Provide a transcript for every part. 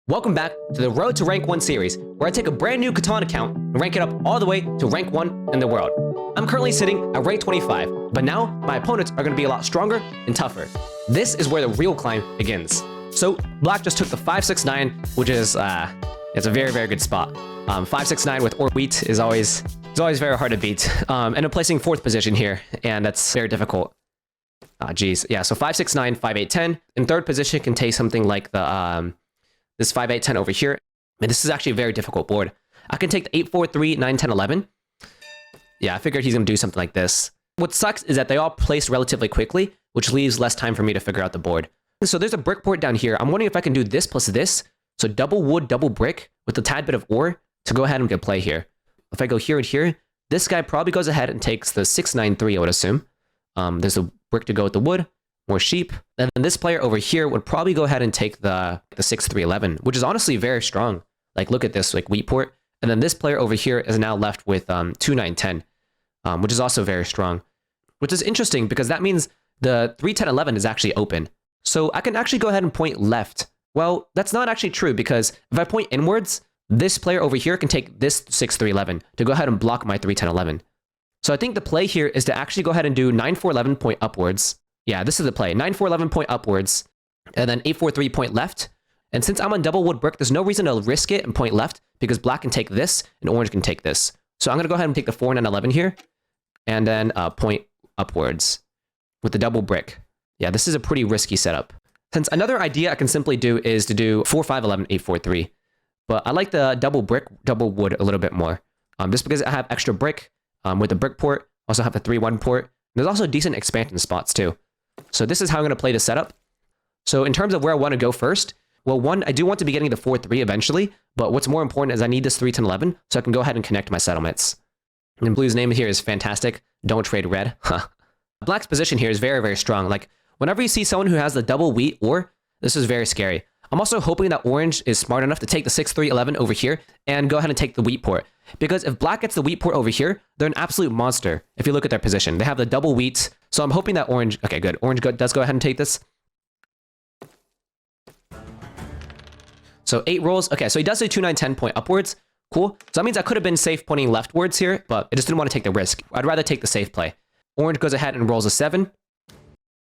Welcome back to the Road to Rank 1 series, where I take a brand new Catan account and rank it up all the way to rank 1 in the world. I'm currently sitting at rank 25, but now my opponents are going to be a lot stronger and tougher. This is where the real climb begins. So Black just took the 569, which is it's a very, very good spot. 569 with or wheat is always very hard to beat. And I'm placing 4th position here, and that's very difficult. Geez, yeah. So 569, 5 8 10. In 3rd position can take something like the this 5 8 10 over here. And this is actually a very difficult board. I can take the 8 4 3 9 10 11. Yeah, I figured he's gonna do something like this. What sucks is that they all place relatively quickly, which leaves less time for me to figure out the board. So there's a brick port down here. I'm wondering if I can do this plus this. So double wood, double brick with a tad bit of ore to go ahead and get play here. If I go here and here, this guy probably goes ahead and takes the 693, I would assume. There's a brick to go with the wood, more sheep. And then this player over here would probably go ahead and take the 6311, which is honestly very strong. Like, look at this, like wheat port. And then this player over here is now left with 2910, which is also very strong. Which is interesting because that means the 31011 is actually open. So I can actually go ahead and point left. Well, that's not actually true because if I point inwards, this player over here can take this 6311 to go ahead and block my 31011. So I think the play here is to actually go ahead and do 9411 point upwards. Yeah, this is the play. 9411 point upwards, and then 843 point left. And since I'm on double wood brick, there's no reason to risk it and point left because black can take this and orange can take this. So I'm going to go ahead and take the 4911 here, and then point upwards with the double brick. Yeah, this is a pretty risky setup. Since another idea I can simply do is to do 4511 843. But I like the double brick, double wood a little bit more. Just because I have extra brick with the brick port, also have the 3-1 port. There's also decent expansion spots too. So this is how I'm going to play the setup. So in terms of where I want to go first, well, one, I do want to be getting the 4-3 eventually, but what's more important is I need this 3-10-11 so I can go ahead and connect my settlements. And blue's name here is fantastic. Don't trade red. Black's position here is very, very strong. Like, whenever you see someone who has the double wheat ore, this is very scary. I'm also hoping that orange is smart enough to take the 6-3-11 over here and go ahead and take the wheat port. Because if black gets the wheat port over here, they're an absolute monster if you look at their position. They have the double wheat, so I'm hoping that orange... Okay, good. Orange does go ahead and take this. So 8 rolls. Okay, so he does do 2, 9, 10 point upwards. Cool. So that means I could have been safe pointing leftwards here, but I just didn't want to take the risk. I'd rather take the safe play. Orange goes ahead and rolls a 7.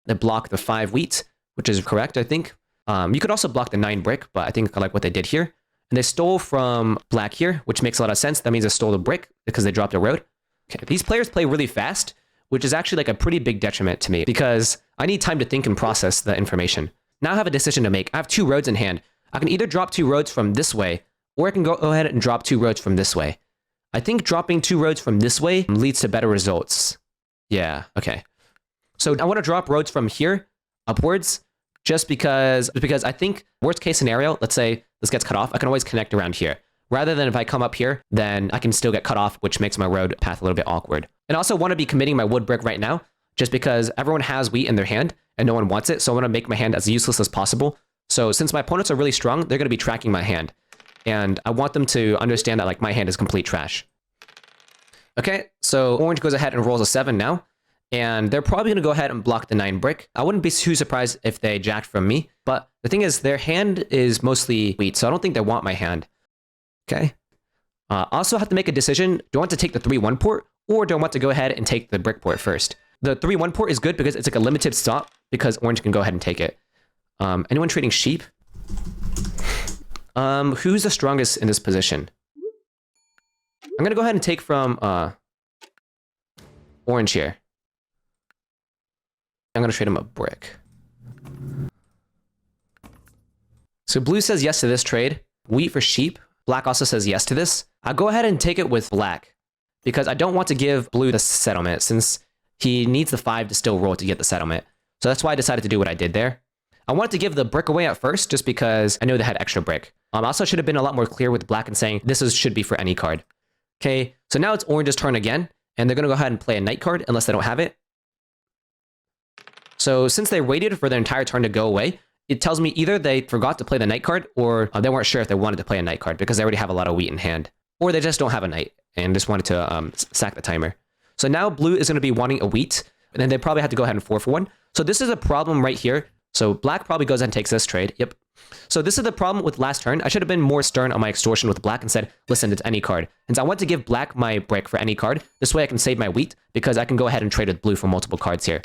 They block the 5 wheat, which is correct, I think. You could also block the 9 brick, but I think I like what they did here. And they stole from black here, which makes a lot of sense. That means they stole the brick because they dropped a road. Okay, these players play really fast, which is actually like a pretty big detriment to me because I need time to think and process the information. Now I have a decision to make. I have 2 roads in hand. I can either drop 2 roads from this way, or I can go ahead and drop 2 roads from this way. I think dropping 2 roads from this way leads to better results. Yeah, okay. So I want to drop roads from here upwards, just because I think worst case scenario, let's say this gets cut off, I can always connect around here. Rather than if I come up here, then I can still get cut off, which makes my road path a little bit awkward. And I also want to be committing my wood brick right now, just because everyone has wheat in their hand and no one wants it. So I want to make my hand as useless as possible. So since my opponents are really strong, they're going to be tracking my hand. And I want them to understand that like my hand is complete trash. Okay, so orange goes ahead and rolls a 7 now. And they're probably going to go ahead and block the 9 brick. I wouldn't be too surprised if they jacked from me. But the thing is, their hand is mostly wheat, so I don't think they want my hand. Okay. Also have to make a decision. Do I want to take the 3-1 port, or do I want to go ahead and take the brick port first? The 3-1 port is good because it's like a limited stop, because orange can go ahead and take it. Anyone trading sheep? Who's the strongest in this position? I'm going to go ahead and take from orange here. I'm going to trade him a brick. So blue says yes to this trade. Wheat for sheep. Black also says yes to this. I'll go ahead and take it with black because I don't want to give blue the settlement since he needs the 5 to still roll to get the settlement. So that's why I decided to do what I did there. I wanted to give the brick away at first just because I know they had extra brick. I also should have been a lot more clear with black and saying this should be for any card. Okay, so now it's orange's turn again, and they're going to go ahead and play a knight card unless they don't have it. So since they waited for their entire turn to go away, it tells me either they forgot to play the knight card or they weren't sure if they wanted to play a knight card because they already have a lot of wheat in hand. Or they just don't have a knight and just wanted to sack the timer. So now blue is going to be wanting a wheat, and then they probably have to go ahead and 4 for 1. So this is a problem right here. So black probably goes ahead and takes this trade. Yep. So this is the problem with last turn. I should have been more stern on my extortion with black and said, listen, it's any card. And so I want to give black my brick for any card. This way I can save my wheat because I can go ahead and trade with blue for multiple cards here.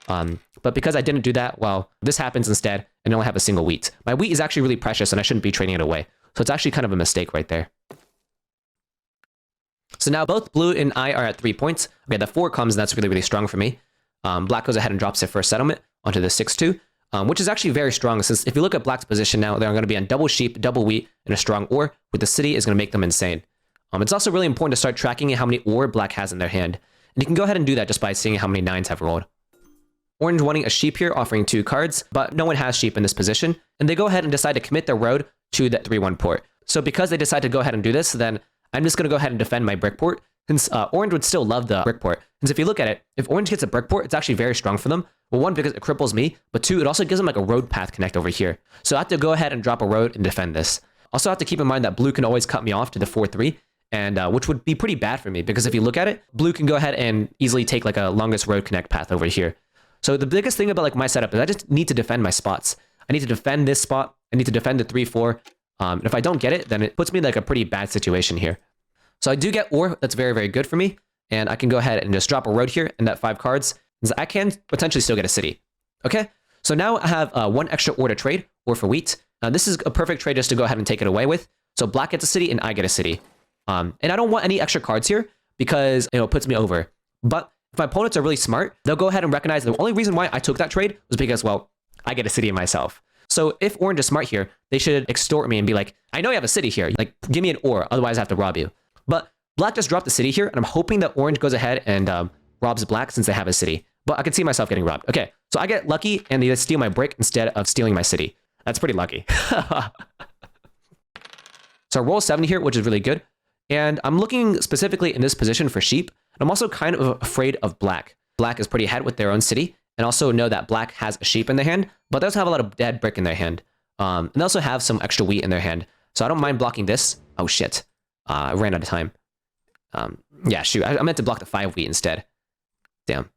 But because I didn't do that, well, this happens instead, and I only have a single wheat. My wheat is actually really precious, and I shouldn't be trading it away. So it's actually kind of a mistake right there. So now both blue and I are at 3 points. Okay, the 4 comes, and that's really, really strong for me. Black goes ahead and drops their first settlement onto the 6-2. Which is actually very strong, since if you look at black's position now, they're going to be on double sheep, double wheat, and a strong ore, with the city is going to make them insane. It's also really important to start tracking how many ore black has in their hand. And you can go ahead and do that just by seeing how many 9s have rolled. Orange wanting a sheep here, offering 2 cards, but no one has sheep in this position, and they go ahead and decide to commit their road to the 3-1 port. So because they decide to go ahead and do this, then I'm just going to go ahead and defend my brick port, since orange would still love the brick port. Since if you look at it, if orange gets a brick port, it's actually very strong for them. Well, 1, because it cripples me, but 2, it also gives them like a road path connect over here. So I have to go ahead and drop a road and defend this. Also have to keep in mind that blue can always cut me off to the 4-3, and which would be pretty bad for me, because if you look at it, blue can go ahead and easily take like a longest road connect path over here. So the biggest thing about like my setup is I just need to defend my spots. I need to defend this spot. I need to defend the 3-4. And if I don't get it, then it puts me in like a pretty bad situation here. So I do get ore. That's very, very good for me. And I can go ahead and just drop a road here and that 5 cards. I can potentially still get a city. Okay, so now I have 1 extra ore to trade, ore for wheat. This is a perfect trade just to go ahead and take it away with. So black gets a city and I get a city. And I don't want any extra cards here because it puts me over. But if my opponents are really smart, they'll go ahead and recognize the only reason why I took that trade was because, well, I get a city myself. So if orange is smart here, they should extort me and be like, I know you have a city here. Like, give me an ore, otherwise I have to rob you. But black just dropped the city here, and I'm hoping that orange goes ahead and robs black since they have a city. But I can see myself getting robbed. Okay, so I get lucky, and they steal my brick instead of stealing my city. That's pretty lucky. So I roll 7 here, which is really good. And I'm looking specifically in this position for sheep. And I'm also kind of afraid of black. Black is pretty ahead with their own city. And also know that black has a sheep in their hand, but they also have a lot of dead brick in their hand. And they also have some extra wheat in their hand. So I don't mind blocking this. Oh, shit. I ran out of time. Yeah, shoot. I meant to block the 5 wheat instead. Damn.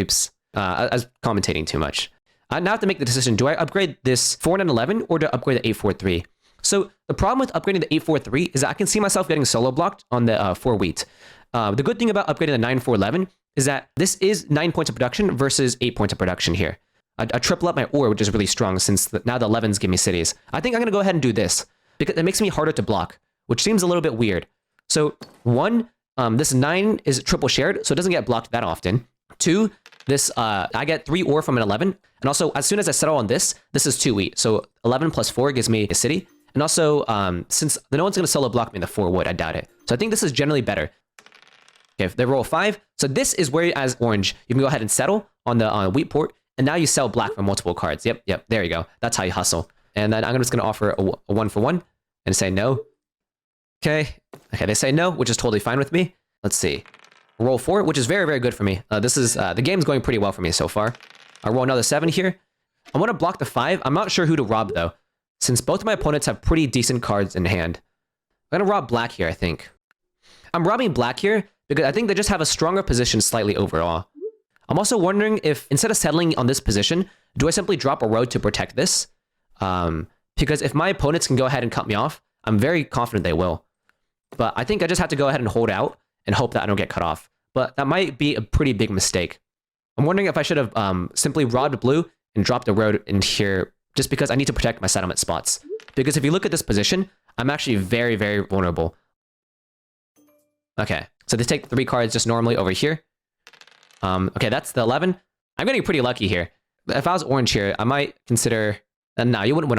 Oops. I was commentating too much. I now have to make the decision. Do I upgrade this 4-11 or do I upgrade the 8-4-3? So the problem with upgrading the 8-4-3 is that I can see myself getting solo blocked on the 4 wheat. The good thing about upgrading the 9-4-11 is that this is 9 points of production versus 8 points of production here. I triple up my ore, which is really strong since now the 11s give me cities. I think I'm going to go ahead and do this because it makes me harder to block, which seems a little bit weird. So 1, this 9 is triple shared, so it doesn't get blocked that often. 2, this I get 3 ore from an 11. And also, as soon as I settle on this, this is 2 wheat. So 11 plus 4 gives me a city. And also, since no one's going to solo block me in the 4 wood, I doubt it. So I think this is generally better. Okay, if they roll 5. So this is where, as orange, you can go ahead and settle on the wheat port. And now you sell black for multiple cards. Yep, there you go. That's how you hustle. And then I'm just going to offer a 1-for-1 and say no. Okay, they say no, which is totally fine with me. Let's see. Roll 4, which is very, very good for me. This is the game's going pretty well for me so far. I roll another 7 here. I want to block the 5. I'm not sure who to rob, though, since both of my opponents have pretty decent cards in hand. I'm going to rob black here, I think. I'm robbing black here because I think they just have a stronger position slightly overall. I'm also wondering if, instead of settling on this position, do I simply drop a road to protect this? Because if my opponents can go ahead and cut me off, I'm very confident they will. But I think I just have to go ahead and hold out and hope that I don't get cut off. But that might be a pretty big mistake. I'm wondering if I should have simply robbed blue and dropped the road in here just because I need to protect my settlement spots. Because if you look at this position, I'm actually very, very vulnerable. Okay, so they take 3 cards just normally over here. Okay, that's the 11. I'm getting pretty lucky here. If I was orange here, I might consider... no, you wouldn't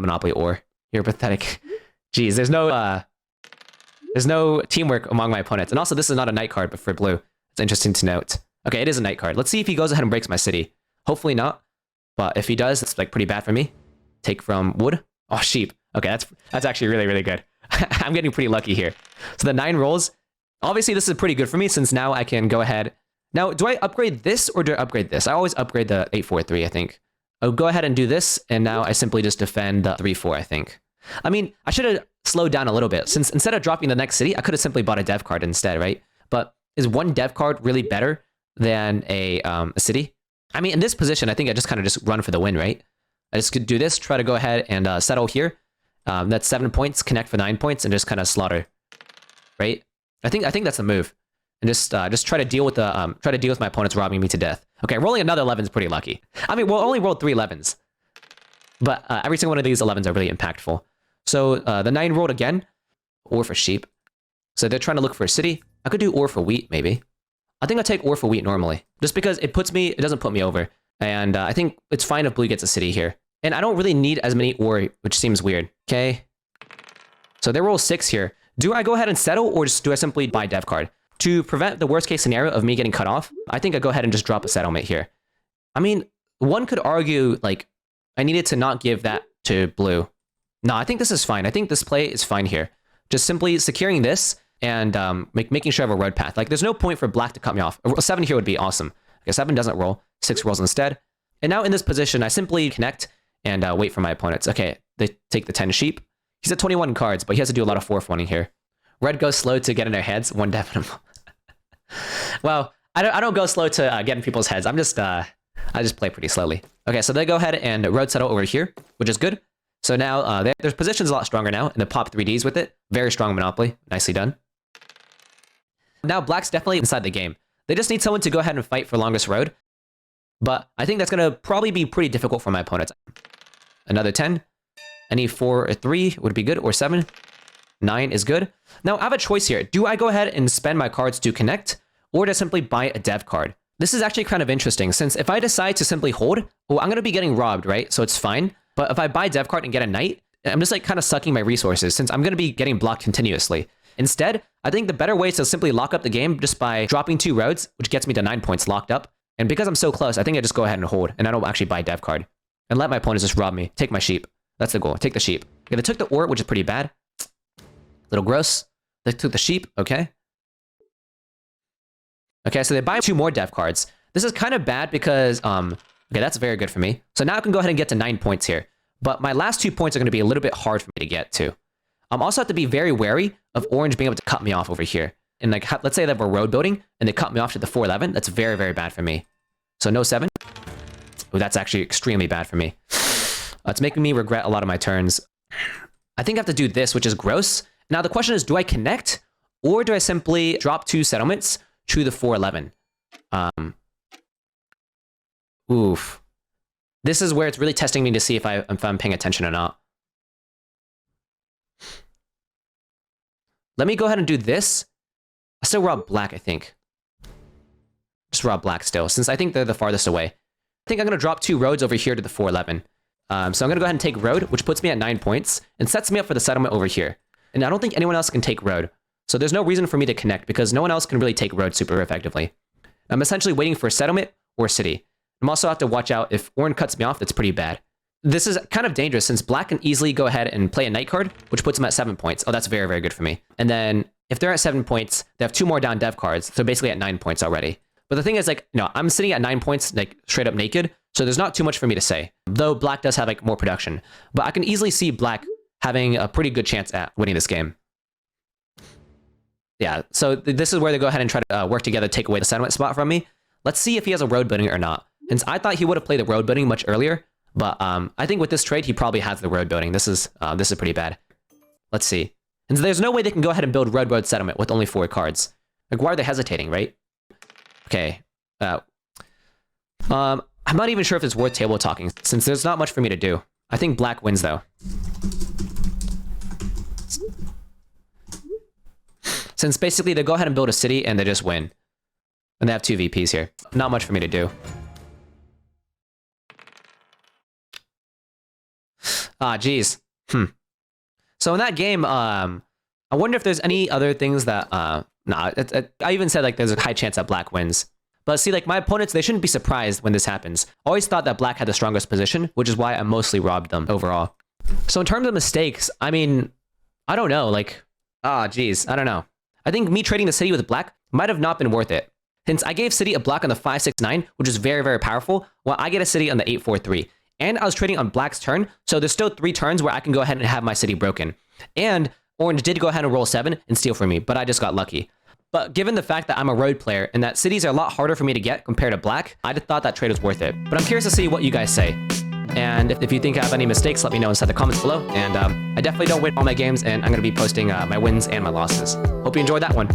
monopoly ore. You're pathetic. Jeez, there's no teamwork among my opponents. And also, this is not a night card, but for blue. It's interesting to note. Okay, it is a night card. Let's see if he goes ahead and breaks my city. Hopefully not. But if he does, it's like pretty bad for me. Take from wood. Oh, sheep. Okay, that's actually really, really good. I'm getting pretty lucky here. So the 9 rolls. Obviously, this is pretty good for me since now I can go ahead. Now, do I upgrade this or do I upgrade this? I always upgrade the 8-4-3, I think. I'll go ahead and do this, and now I simply just defend the 3-4, I think. I mean, I should have slowed down a little bit, since instead of dropping the next city, I could have simply bought a dev card instead, right? But is 1 dev card really better than a city? I mean, in this position, I think I just kind of just run for the win, right? I just could do this, try to go ahead and settle here. That's 7 points, connect for 9 points, and just kind of slaughter, right? I think that's the move, and just try to deal with my opponents robbing me to death. Okay, rolling another 11 is pretty lucky. I mean, we'll only rolled 3 11s, but every single one of these 11s are really impactful. So the 9 rolled again, or for sheep. So they're trying to look for a city. I could do or for wheat, maybe. I think I'll take or for wheat normally, just because it doesn't put me over. And I think it's fine if blue gets a city here. And I don't really need as many or, which seems weird. Okay. So they roll 6 here. Do I go ahead and settle, or do I simply buy dev card? To prevent the worst case scenario of me getting cut off, I think I go ahead and just drop a settlement here. I mean, one could argue, like, I needed to not give that to blue. No, I think this is fine. I think this play is fine here. Just simply securing this and making sure I have a road path. Like, there's no point for black to cut me off. A 7 here would be awesome. Okay, 7 doesn't roll. 6 rolls instead. And now in this position, I simply connect and wait for my opponents. Okay, they take the 10 sheep. He's at 21 cards, but he has to do a lot of 4-1ing here. Red goes slow to get in their heads. 1 definite. Well, I don't go slow to get in people's heads. I just play pretty slowly. Okay, so they go ahead and road settle over here, which is good. So now their position's a lot stronger now, and they pop 3Ds with it. Very strong Monopoly. Nicely done. Now black's definitely inside the game. They just need someone to go ahead and fight for longest road. But I think that's going to probably be pretty difficult for my opponents. Another 10. Any 4 or 3 would be good, or 7. 9 is good. Now I have a choice here. Do I go ahead and spend my cards to connect, or do I simply buy a dev card? This is actually kind of interesting, since if I decide to simply hold, well, I'm going to be getting robbed, right? So it's fine. But if I buy dev card and get a knight, I'm just like kind of sucking my resources, since I'm going to be getting blocked continuously. Instead, I think the better way is to simply lock up the game just by dropping 2 roads, which gets me to 9 points locked up. And because I'm so close, I think I just go ahead and hold, and I don't actually buy dev card. And let my opponents just rob me. Take my sheep. That's the goal. Take the sheep. Okay, they took the ore, which is pretty bad. Little gross. They took the sheep. Okay. Okay, so they buy 2 more dev cards. This is kind of bad because, okay, that's very good for me. So now I can go ahead and get to 9 points here. But my last 2 points are going to be a little bit hard for me to get to. Also have to be very wary of orange being able to cut me off over here. And like, let's say that we're road building and they cut me off to the 4-11. That's very, very bad for me. So no 7. Oh, that's actually extremely bad for me. It's making me regret a lot of my turns. I think I have to do this, which is gross. Now the question is, do I connect, or do I simply drop 2 settlements to the 4-11? Oof. This is where it's really testing me to see if I'm paying attention or not. Let me go ahead and do this. I still rob black, I think. Just rob black still, since I think they're the farthest away. I think I'm going to drop 2 roads over here to the 4-11. So I'm going to go ahead and take road, which puts me at 9 points, and sets me up for the settlement over here. And I don't think anyone else can take road. So there's no reason for me to connect, because no one else can really take road super effectively. I'm essentially waiting for a settlement or city. I'm also have to watch out if orange cuts me off, that's pretty bad. This is kind of dangerous, since black can easily go ahead and play a knight card, which puts them at 7 points. Oh, that's very, very good for me. And then if they're at 7 points, they have 2 more down dev cards, so basically at 9 points already. But the thing is, like, no, I'm sitting at 9 points, like, straight up naked, so there's not too much for me to say. Though black does have, like, more production. But I can easily see black having a pretty good chance at winning this game. Yeah, so this is where they go ahead and try to work together to take away the settlement spot from me. Let's see if he has a road building or not. Since I thought he would have played the road building much earlier, but I think with this trade, he probably has the road building. This is pretty bad. Let's see. And so there's no way they can go ahead and build road settlement with only 4 cards. Like, why are they hesitating, right? Okay. I'm not even sure if it's worth table talking, since there's not much for me to do. I think black wins, though. Since basically they go ahead and build a city and they just win. And they have 2 VPs here. Not much for me to do. Ah, geez. So in that game, I wonder if there's any other things that... I even said, like, there's a high chance that black wins. But see, like, my opponents, they shouldn't be surprised when this happens. I always thought that black had the strongest position, which is why I mostly robbed them overall. So in terms of mistakes, I mean, I don't know. Like, geez, I don't know. I think me trading the city with black might have not been worth it. Since I gave city a block on the 5-6-9, which is very, very powerful, while I get a city on the 8-4-3. And I was trading on black's turn, so there's still 3 turns where I can go ahead and have my city broken. And orange did go ahead and roll 7 and steal from me, but I just got lucky. But given the fact that I'm a road player and that cities are a lot harder for me to get compared to black, I just thought that trade was worth it. But I'm curious to see what you guys say. And if you think I have any mistakes, let me know inside the comments below. And I definitely don't win all my games, and I'm going to be posting my wins and my losses. Hope you enjoyed that one.